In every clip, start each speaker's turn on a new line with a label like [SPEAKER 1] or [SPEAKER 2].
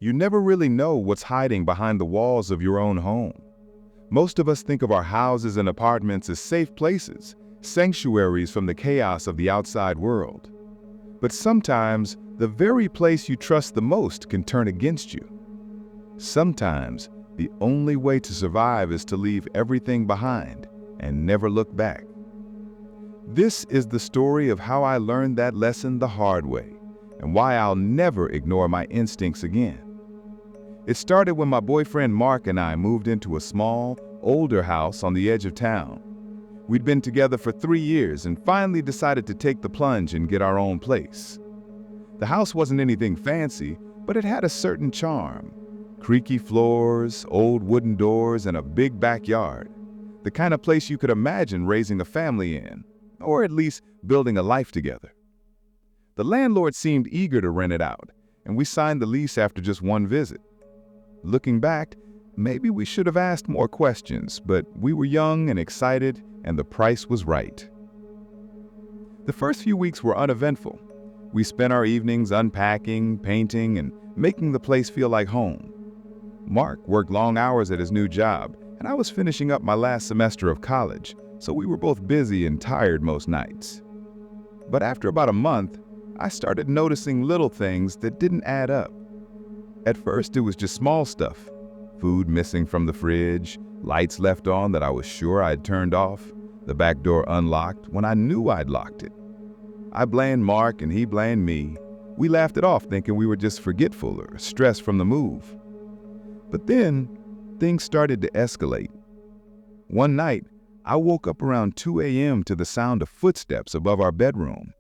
[SPEAKER 1] You never really know what's hiding behind the walls of your own home. Most of us think of our houses and apartments as safe places, sanctuaries from the chaos of the outside world. But sometimes, the very place you trust the most can turn against you. Sometimes, the only way to survive is to leave everything behind and never look back. This is the story of how I learned that lesson the hard way, and why I'll never ignore my instincts again. It started when my boyfriend Mark and I moved into a small, older house on the edge of town. We'd been together for 3 years and finally decided to take the plunge and get our own place. The house wasn't anything fancy, but it had a certain charm. Creaky floors, old wooden doors, and a big backyard. The kind of place you could imagine raising a family in, or at least building a life together. The landlord seemed eager to rent it out, and we signed the lease after just one visit. Looking back, maybe we should have asked more questions, but we were young and excited, and the price was right. The first few weeks were uneventful. We spent our evenings unpacking, painting, and making the place feel like home. Mark worked long hours at his new job, and I was finishing up my last semester of college, so we were both busy and tired most nights. But after about a month, I started noticing little things that didn't add up. At first, it was just small stuff. Food missing from the fridge, lights left on that I was sure I'd turned off, the back door unlocked when I knew I'd locked it. I blamed Mark and he blamed me. We laughed it off thinking we were just forgetful or stressed from the move. But then, things started to escalate. One night, I woke up around 2 a.m. to the sound of footsteps above our bedroom.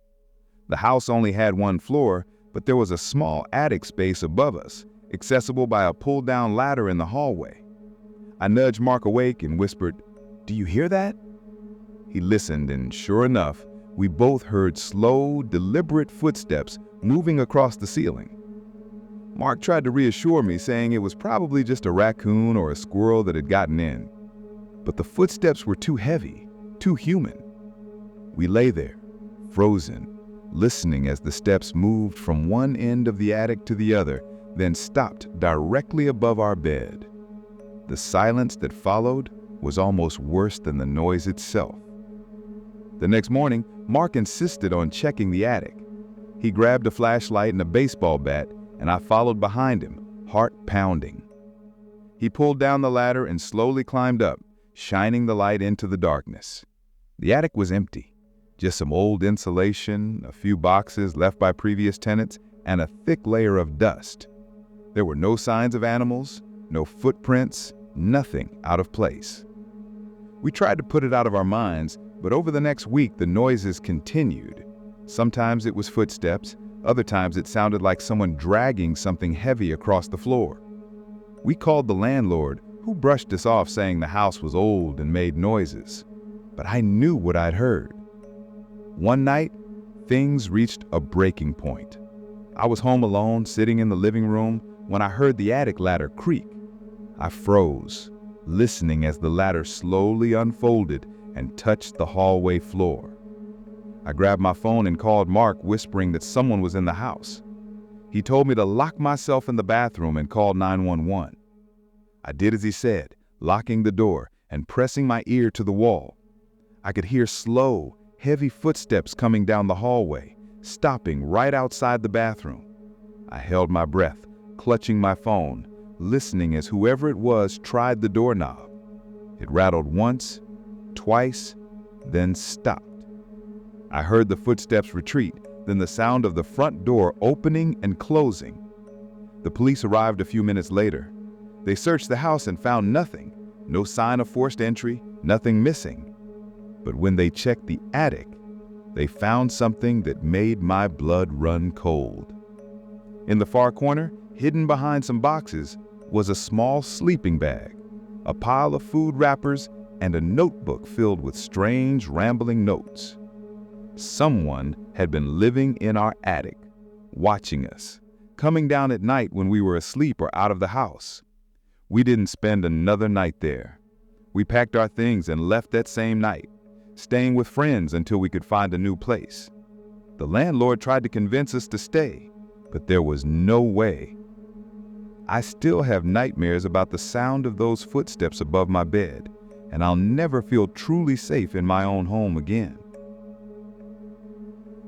[SPEAKER 1] The house only had one floor, but there was a small attic space above us, accessible by a pull-down ladder in the hallway. I nudged Mark awake and whispered, "Do you hear that?" He listened, and sure enough, we both heard slow, deliberate footsteps moving across the ceiling. Mark tried to reassure me, saying it was probably just a raccoon or a squirrel that had gotten in. But the footsteps were too heavy, too human. We lay there, frozen, listening as the steps moved from one end of the attic to the other, then stopped directly above our bed. The silence that followed was almost worse than the noise itself. The next morning, Mark insisted on checking the attic. He grabbed a flashlight and a baseball bat, and I followed behind him, heart pounding. He pulled down the ladder and slowly climbed up, shining the light into the darkness. The attic was empty, just some old insulation, a few boxes left by previous tenants, and a thick layer of dust. There were no signs of animals, no footprints, nothing out of place. We tried to put it out of our minds, but over the next week the noises continued. Sometimes it was footsteps, other times it sounded like someone dragging something heavy across the floor. We called the landlord, who brushed us off saying the house was old and made noises. But I knew what I'd heard. One night, things reached a breaking point. I was home alone, sitting in the living room, when I heard the attic ladder creak. I froze, listening as the ladder slowly unfolded and touched the hallway floor. I grabbed my phone and called Mark, whispering that someone was in the house. He told me to lock myself in the bathroom and call 911. I did as he said, locking the door and pressing my ear to the wall. I could hear slow, heavy footsteps coming down the hallway, stopping right outside the bathroom. I held my breath, clutching my phone, listening as whoever it was tried the doorknob. It rattled once, twice, then stopped. I heard the footsteps retreat, then the sound of the front door opening and closing. The police arrived a few minutes later. They searched the house and found nothing, no sign of forced entry, nothing missing. But when they checked the attic, they found something that made my blood run cold. In the far corner, hidden behind some boxes, was a small sleeping bag, a pile of food wrappers, and a notebook filled with strange, rambling notes. Someone had been living in our attic, watching us, coming down at night when we were asleep or out of the house. We didn't spend another night there. We packed our things and left that same night, staying with friends until we could find a new place. The landlord tried to convince us to stay, but there was no way. I still have nightmares about the sound of those footsteps above my bed, and I'll never feel truly safe in my own home again.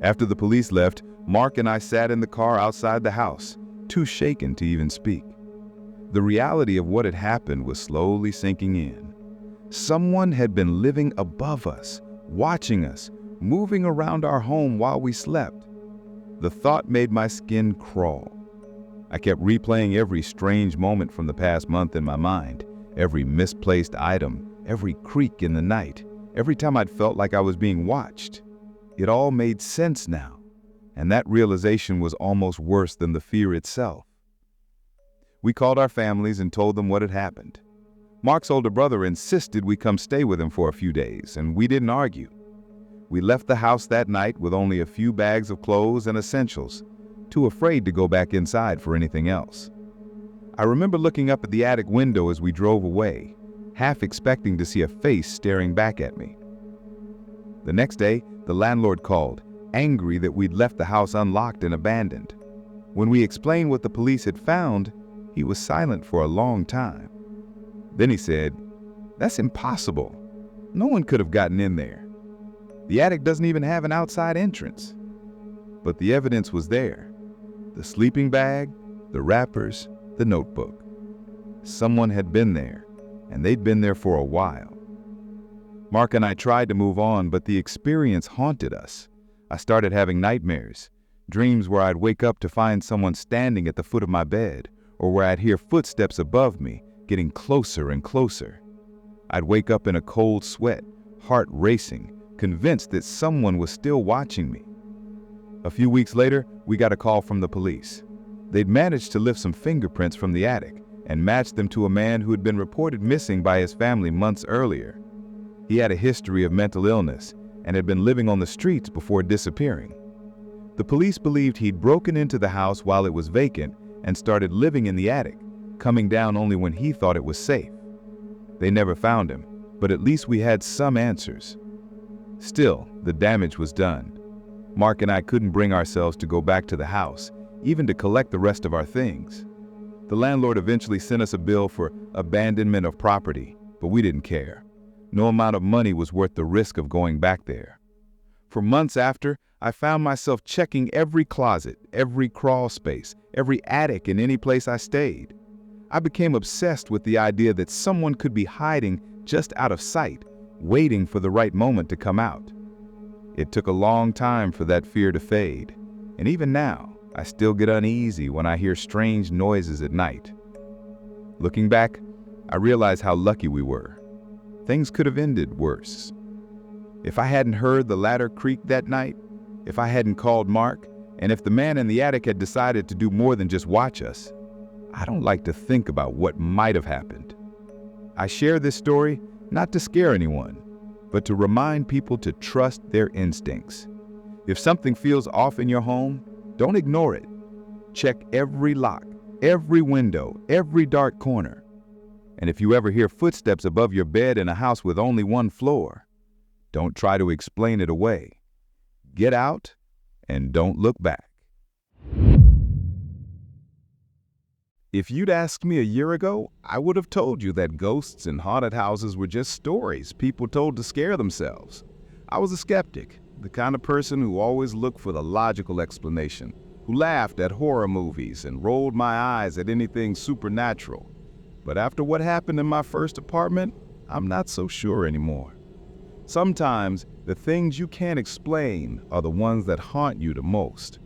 [SPEAKER 1] After the police left, Mark and I sat in the car outside the house, too shaken to even speak. The reality of what had happened was slowly sinking in. Someone had been living above us, watching us, moving around our home while we slept. The thought made my skin crawl. I kept replaying every strange moment from the past month in my mind, every misplaced item, every creak in the night, every time I'd felt like I was being watched. It all made sense now, and that realization was almost worse than the fear itself. We called our families and told them what had happened. Mark's older brother insisted we come stay with him for a few days, and we didn't argue. We left the house that night with only a few bags of clothes and essentials, too afraid to go back inside for anything else. I remember looking up at the attic window as we drove away, half expecting to see a face staring back at me. The next day, the landlord called, angry that we'd left the house unlocked and abandoned. When we explained what the police had found, he was silent for a long time. Then he said, "That's impossible. No one could have gotten in there. The attic doesn't even have an outside entrance." But the evidence was there. The sleeping bag, the wrappers, the notebook. Someone had been there, and they'd been there for a while. Mark and I tried to move on, but the experience haunted us. I started having nightmares, dreams where I'd wake up to find someone standing at the foot of my bed, or where I'd hear footsteps above me, getting closer and closer. I'd wake up in a cold sweat, heart racing, convinced that someone was still watching me. A few weeks later, we got a call from the police. They'd managed to lift some fingerprints from the attic and match them to a man who had been reported missing by his family months earlier. He had a history of mental illness and had been living on the streets before disappearing. The police believed he'd broken into the house while it was vacant and started living in the attic, coming down only when he thought it was safe. They never found him, but at least we had some answers. Still, the damage was done. Mark and I couldn't bring ourselves to go back to the house, even to collect the rest of our things. The landlord eventually sent us a bill for abandonment of property, but we didn't care. No amount of money was worth the risk of going back there. For months after, I found myself checking every closet, every crawl space, every attic in any place I stayed. I became obsessed with the idea that someone could be hiding just out of sight, waiting for the right moment to come out. It took a long time for that fear to fade, and even now, I still get uneasy when I hear strange noises at night. Looking back, I realize how lucky we were. Things could have ended worse. If I hadn't heard the ladder creak that night, if I hadn't called Mark, and if the man in the attic had decided to do more than just watch us, I don't like to think about what might have happened. I share this story not to scare anyone, but to remind people to trust their instincts. If something feels off in your home, don't ignore it. Check every lock, every window, every dark corner. And if you ever hear footsteps above your bed in a house with only one floor, don't try to explain it away. Get out and don't look back. If you'd asked me a year ago, I would have told you that ghosts and haunted houses were just stories people told to scare themselves. I was a skeptic, the kind of person who always looked for the logical explanation, who laughed at horror movies and rolled my eyes at anything supernatural. But after what happened in my first apartment, I'm not so sure anymore. Sometimes the things you can't explain are the ones that haunt you the most.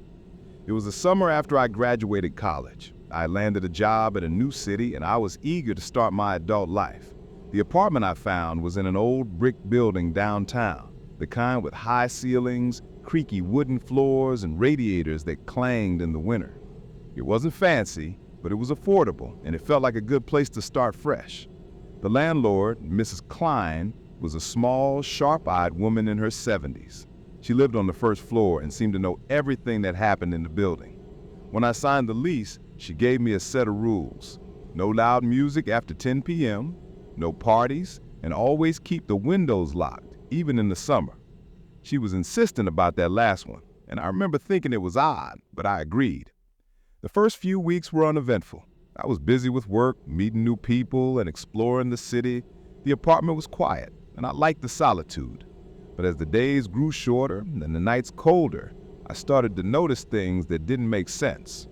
[SPEAKER 1] It was the summer after I graduated college. I landed a job at a new city and I was eager to start my adult life. The apartment I found was in an old brick building downtown, the kind with high ceilings, creaky wooden floors, and radiators that clanged in the winter. It wasn't fancy, but it was affordable, and it felt like a good place to start fresh. The landlord, Mrs. Klein, was a small, sharp-eyed woman in her 70s. She lived on the first floor and seemed to know everything that happened in the building. When I signed the lease, she gave me a set of rules. No loud music after 10 p.m., no parties, and always keep the windows locked, even in the summer. She was insistent about that last one, and I remember thinking it was odd, but I agreed. The first few weeks were uneventful. I was busy with work, meeting new people, and exploring the city. The apartment was quiet, and I liked the solitude. But as the days grew shorter and the nights colder, I started to notice things that didn't make sense.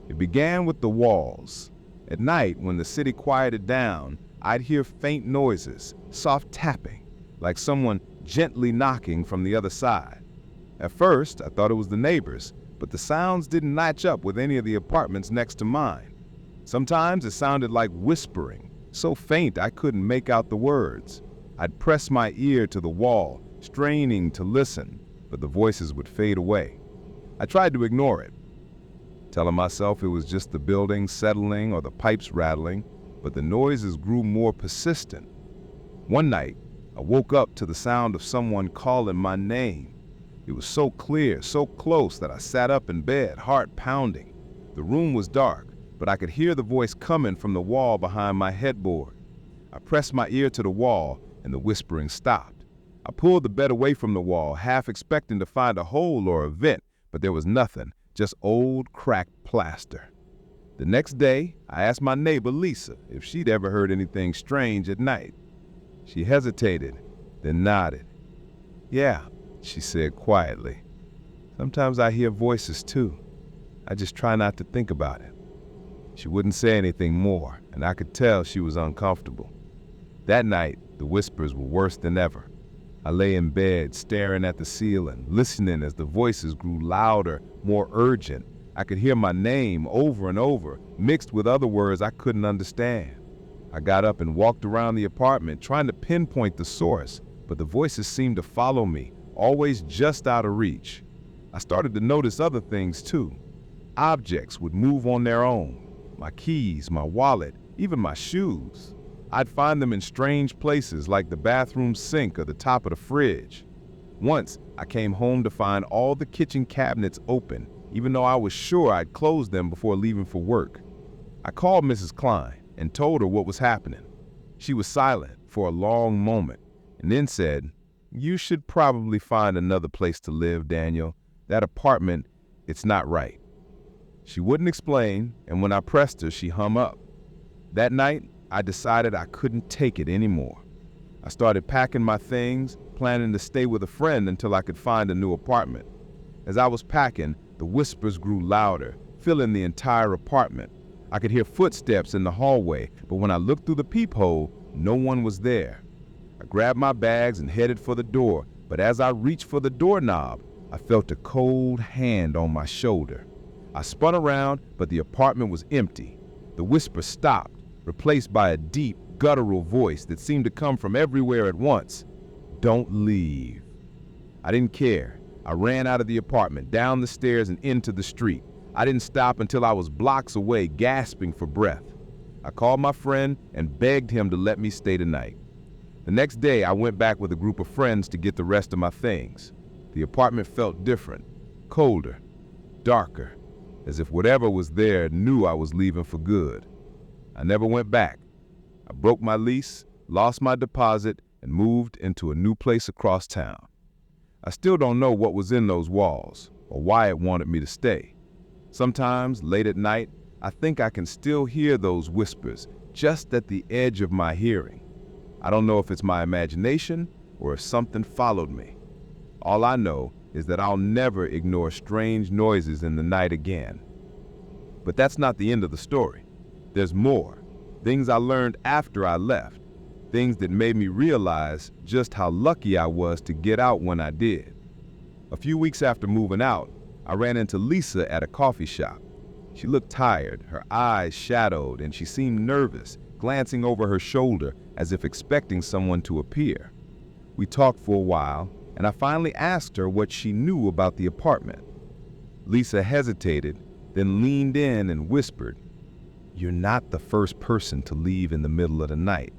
[SPEAKER 1] It began with the walls. At night, when the city quieted down, I'd hear faint noises, soft tapping, like someone gently knocking from the other side. At first, I thought it was the neighbors, but the sounds didn't match up with any of the apartments next to mine. Sometimes it sounded like whispering, so faint I couldn't make out the words. I'd press my ear to the wall, straining to listen, but the voices would fade away. I tried to ignore it, telling myself it was just the building settling or the pipes rattling, but the noises grew more persistent. One night, I woke up to the sound of someone calling my name. It was so clear, so close that I sat up in bed, heart pounding. The room was dark, but I could hear the voice coming from the wall behind my headboard. I pressed my ear to the wall, and the whispering stopped. I pulled the bed away from the wall, half expecting to find a hole or a vent, but there was nothing, just old cracked plaster. The next day, I asked my neighbor Lisa if she'd ever heard anything strange at night. She hesitated, then nodded. "Yeah," she said quietly. "Sometimes I hear voices too. I just try not to think about it." She wouldn't say anything more, and I could tell she was uncomfortable. That night, the whispers were worse than ever. I lay in bed, staring at the ceiling, listening as the voices grew louder, more urgent. I could hear my name over and over, mixed with other words I couldn't understand. I got up and walked around the apartment, trying to pinpoint the source, but the voices seemed to follow me, always just out of reach. I started to notice other things too. Objects would move on their own. My keys, my wallet, even my shoes. I'd find them in strange places like the bathroom sink or the top of the fridge. Once, I came home to find all the kitchen cabinets open, even though I was sure I'd closed them before leaving for work. I called Mrs. Klein and told her what was happening. She was silent for a long moment and then said, "You should probably find another place to live, Daniel. That apartment, it's not right." She wouldn't explain, and when I pressed her, she hung up. That night, I decided I couldn't take it anymore. I started packing my things, planning to stay with a friend until I could find a new apartment. As I was packing, the whispers grew louder, filling the entire apartment. I could hear footsteps in the hallway, but when I looked through the peephole, no one was there. I grabbed my bags and headed for the door, but as I reached for the doorknob, I felt a cold hand on my shoulder. I spun around, but the apartment was empty. The whisper stopped, replaced by a deep, guttural voice that seemed to come from everywhere at once. "Don't leave." I didn't care. I ran out of the apartment, down the stairs and into the street. I didn't stop until I was blocks away, gasping for breath. I called my friend and begged him to let me stay the night. The next day, I went back with a group of friends to get the rest of my things. The apartment felt different, colder, darker, as if whatever was there knew I was leaving for good. I never went back. I broke my lease, lost my deposit, and moved into a new place across town. I still don't know what was in those walls or why it wanted me to stay. Sometimes, late at night, I think I can still hear those whispers just at the edge of my hearing. I don't know if it's my imagination or if something followed me. All I know is that I'll never ignore strange noises in the night again. But that's not the end of the story. There's more. Things I learned after I left. Things that made me realize just how lucky I was to get out when I did. A few weeks after moving out, I ran into Lisa at a coffee shop. She looked tired, her eyes shadowed, and she seemed nervous, glancing over her shoulder as if expecting someone to appear. We talked for a while, and I finally asked her what she knew about the apartment. Lisa hesitated, then leaned in and whispered, "You're not the first person to leave in the middle of the night.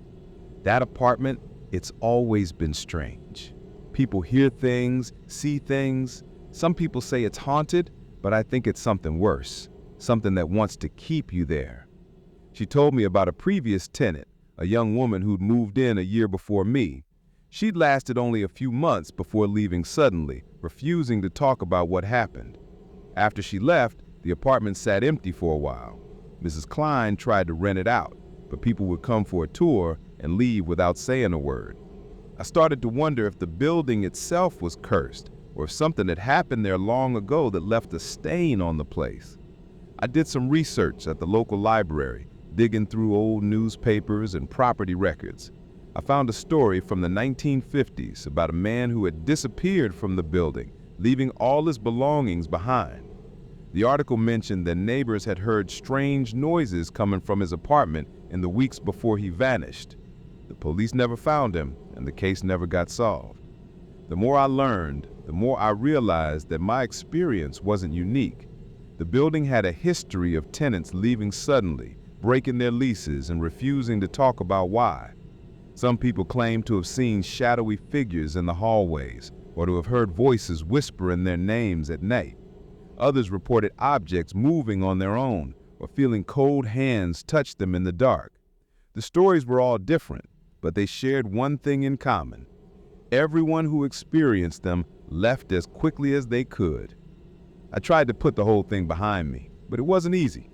[SPEAKER 1] That apartment, it's always been strange. People hear things, see things. Some people say it's haunted, but I think it's something worse, something that wants to keep you there." She told me about a previous tenant, a young woman who'd moved in a year before me. She'd lasted only a few months before leaving suddenly, refusing to talk about what happened. After she left, the apartment sat empty for a while. Mrs. Klein tried to rent it out, but people would come for a tour and leave without saying a word. I started to wonder if the building itself was cursed, or if something had happened there long ago that left a stain on the place. I did some research at the local library, digging through old newspapers and property records. I found a story from the 1950s about a man who had disappeared from the building, leaving all his belongings behind. The article mentioned that neighbors had heard strange noises coming from his apartment in the weeks before he vanished. The police never found him, and the case never got solved. The more I learned, the more I realized that my experience wasn't unique. The building had a history of tenants leaving suddenly, breaking their leases, and refusing to talk about why. Some people claim to have seen shadowy figures in the hallways, or to have heard voices whispering their names at night. Others reported objects moving on their own, or feeling cold hands touch them in the dark. The stories were all different, but they shared one thing in common. Everyone who experienced them left as quickly as they could. I tried to put the whole thing behind me, but it wasn't easy.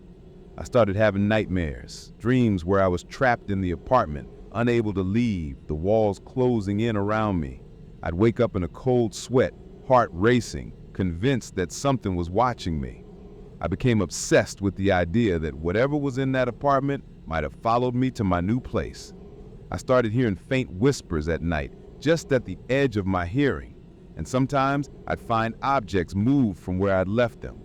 [SPEAKER 1] I started having nightmares, dreams where I was trapped in the apartment, unable to leave, the walls closing in around me. I'd wake up in a cold sweat, heart racing, convinced that something was watching me. I became obsessed with the idea that whatever was in that apartment might have followed me to my new place. I started hearing faint whispers at night, just at the edge of my hearing, and sometimes I'd find objects move from where I'd left them.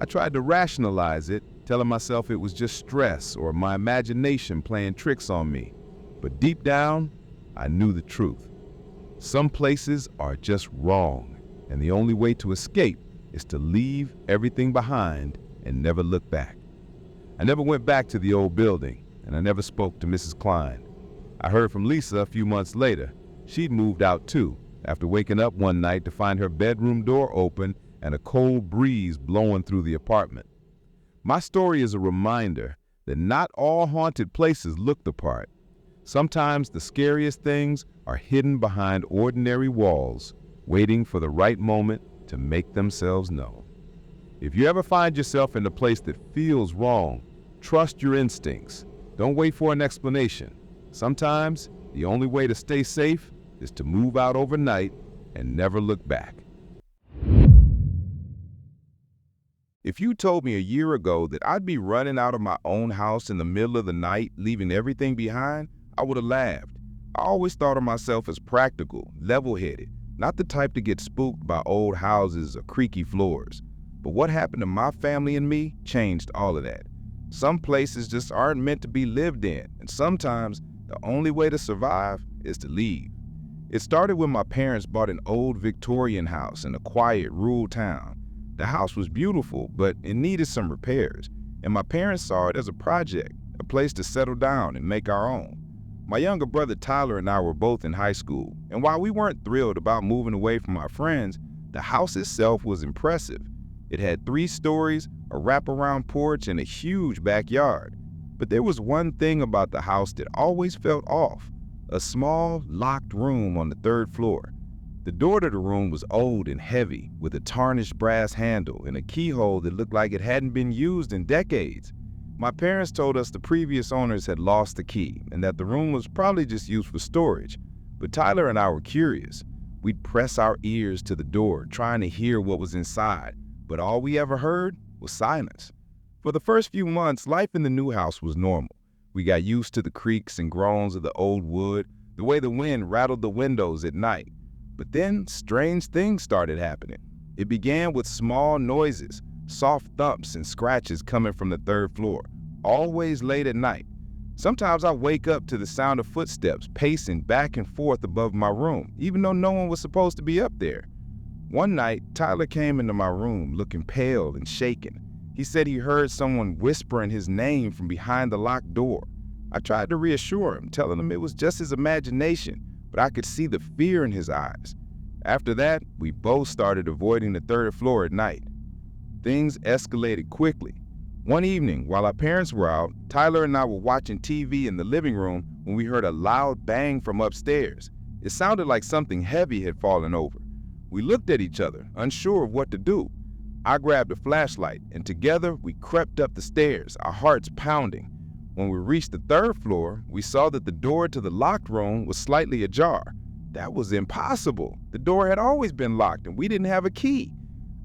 [SPEAKER 1] I tried to rationalize it, telling myself it was just stress or my imagination playing tricks on me. But deep down, I knew the truth. Some places are just wrong, and the only way to escape is to leave everything behind and never look back. I never went back to the old building, and I never spoke to Mrs. Klein. I heard from Lisa a few months later. She'd moved out too, after waking up one night to find her bedroom door open and a cold breeze blowing through the apartment. My story is a reminder that not all haunted places look the part. Sometimes the scariest things are hidden behind ordinary walls, waiting for the right moment to make themselves known. If you ever find yourself in a place that feels wrong, trust your instincts. Don't wait for an explanation. Sometimes the only way to stay safe is to move out overnight and never look back. If you told me a year ago that I'd be running out of my own house in the middle of the night, leaving everything behind, I would have laughed. I always thought of myself as practical, level-headed, not the type to get spooked by old houses or creaky floors. But what happened to my family and me changed all of that. Some places just aren't meant to be lived in, and sometimes the only way to survive is to leave. It started when my parents bought an old Victorian house in a quiet, rural town. The house was beautiful, but it needed some repairs, and my parents saw it as a project, a place to settle down and make our own. My younger brother Tyler and I were both in high school, and while we weren't thrilled about moving away from our friends, the house itself was impressive. It had 3 stories, a wraparound porch, and a huge backyard. But there was one thing about the house that always felt off: a small, locked room on the 3rd floor. The door to the room was old and heavy, with a tarnished brass handle and a keyhole that looked like it hadn't been used in decades. My parents told us the previous owners had lost the key and that the room was probably just used for storage. But Tyler and I were curious. We'd press our ears to the door, trying to hear what was inside, but all we ever heard was silence. For the first few months, life in the new house was normal. We got used to the creaks and groans of the old wood, the way the wind rattled the windows at night. But then strange things started happening. It began with small noises, soft thumps and scratches coming from the 3rd floor, always late at night. Sometimes I wake up to the sound of footsteps pacing back and forth above my room, even though no one was supposed to be up there. One night, Tyler came into my room looking pale and shaken. He said he heard someone whispering his name from behind the locked door. I tried to reassure him, telling him it was just his imagination, but I could see the fear in his eyes. After that, we both started avoiding the 3rd floor at night. Things escalated quickly. One evening, while our parents were out, Tyler and I were watching TV in the living room when we heard a loud bang from upstairs. It sounded like something heavy had fallen over. We looked at each other, unsure of what to do. I grabbed a flashlight, and together we crept up the stairs, our hearts pounding. When we reached the third floor, we saw that the door to the locked room was slightly ajar. That was impossible. The door had always been locked, and we didn't have a key.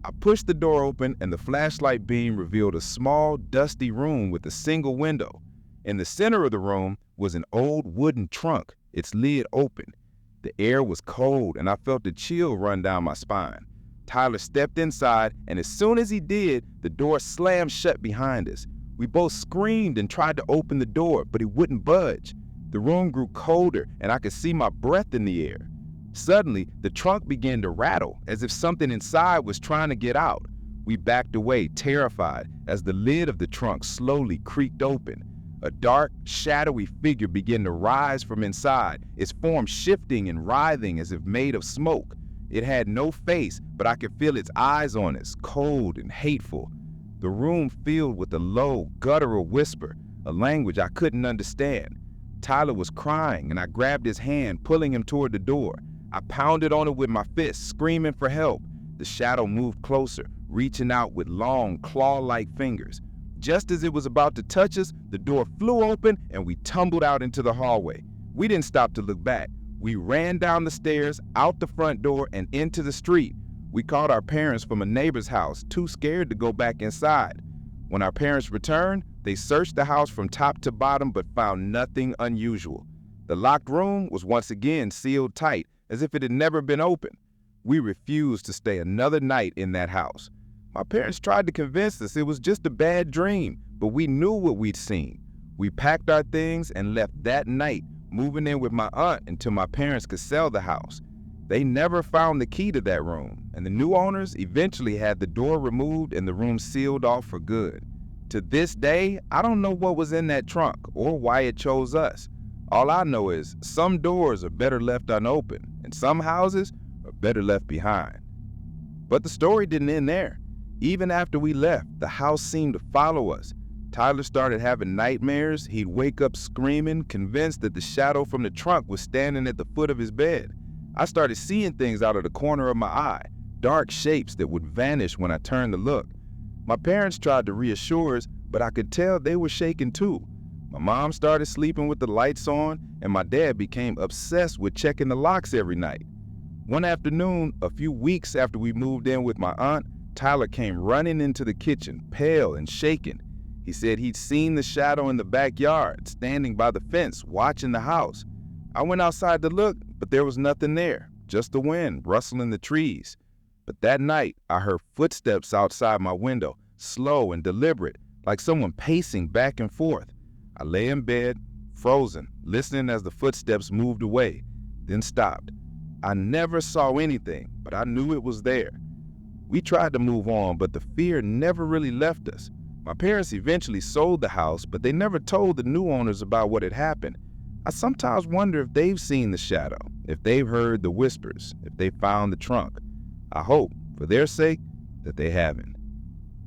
[SPEAKER 1] I pushed the door open, and the flashlight beam revealed a small, dusty room with a single window. In the center of the room was an old wooden trunk, its lid open. The air was cold, and I felt a chill run down my spine. Tyler stepped inside, and as soon as he did, the door slammed shut behind us. We both screamed and tried to open the door, but it wouldn't budge. The room grew colder, and I could see my breath in the air. Suddenly, the trunk began to rattle, as if something inside was trying to get out. We backed away, terrified, as the lid of the trunk slowly creaked open. A dark, shadowy figure began to rise from inside, its form shifting and writhing as if made of smoke. It had no face, but I could feel its eyes on us, cold and hateful. The room filled with a low, guttural whisper, a language I couldn't understand. Tyler was crying, and I grabbed his hand, pulling him toward the door. I pounded on it with my fist, screaming for help. The shadow moved closer, reaching out with long, claw-like fingers. Just as it was about to touch us, the door flew open and we tumbled out into the hallway. We didn't stop to look back. We ran down the stairs, out the front door, and into the street. We called our parents from a neighbor's house, too scared to go back inside. When our parents returned, they searched the house from top to bottom but found nothing unusual. The locked room was once again sealed tight, as if it had never been opened. We refused to stay another night in that house. My parents tried to convince us it was just a bad dream, but we knew what we'd seen. We packed our things and left that night, moving in with my aunt until my parents could sell the house. They never found the key to that room, and the new owners eventually had the door removed and the room sealed off for good. To this day, I don't know what was in that trunk or why it chose us. All I know is some doors are better left unopened, and some houses are better left behind. But the story didn't end there. Even after we left, the house seemed to follow us. Tyler started having nightmares. He'd wake up screaming, convinced that the shadow from the trunk was standing at the foot of his bed. I started seeing things out of the corner of my eye, dark shapes that would vanish when I turned to look. My parents tried to reassure us, but I could tell they were shaken too. My mom started sleeping with the lights on, and my dad became obsessed with checking the locks every night. One afternoon, a few weeks after we moved in with my aunt, Tyler came running into the kitchen, pale and shaken. He said he'd seen the shadow in the backyard, standing by the fence, watching the house. I went outside to look, but there was nothing there, just the wind rustling the trees. But that night, I heard footsteps outside my window, slow and deliberate, like someone pacing back and forth. I lay in bed, frozen, listening as the footsteps moved away, then stopped. I never saw anything, but I knew it was there. We tried to move on, but the fear never really left us. My parents eventually sold the house, but they never told the new owners about what had happened. I sometimes wonder if they've seen the shadow, if they've heard the whispers, if they found the trunk. I hope, for their sake, that they haven't.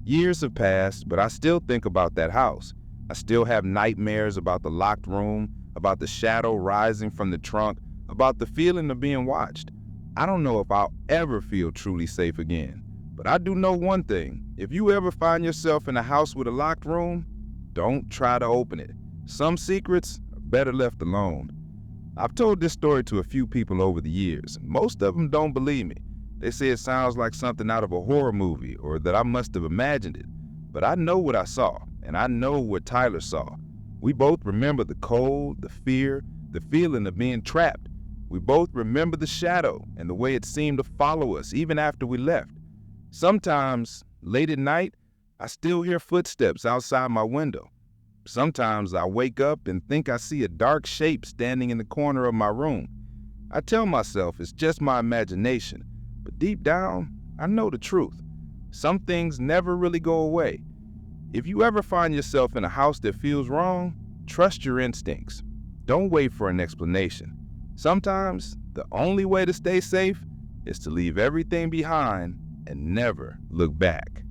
[SPEAKER 1] Years have passed, but I still think about that house. I still have nightmares about the locked room, about the shadow rising from the trunk, about the feeling of being watched. I don't know if I'll ever feel truly safe again. But I do know one thing. If you ever find yourself in a house with a locked room, don't try to open it. Some secrets are better left alone. I've told this story to a few people over the years, and most of them don't believe me. They say it sounds like something out of a horror movie or that I must have imagined it. But I know what I saw, and I know what Tyler saw. We both remember the cold, the fear, the feeling of being trapped. We both remember the shadow and the way it seemed to follow us even after we left. Sometimes, late at night, I still hear footsteps outside my window. Sometimes I wake up and think I see a dark shape standing in the corner of my room. I tell myself it's just my imagination, but deep down, I know the truth. Some things never really go away. If you ever find yourself in a house that feels wrong, trust your instincts. Don't wait for an explanation. Sometimes, the only way to stay safe is to leave everything behind and never look back.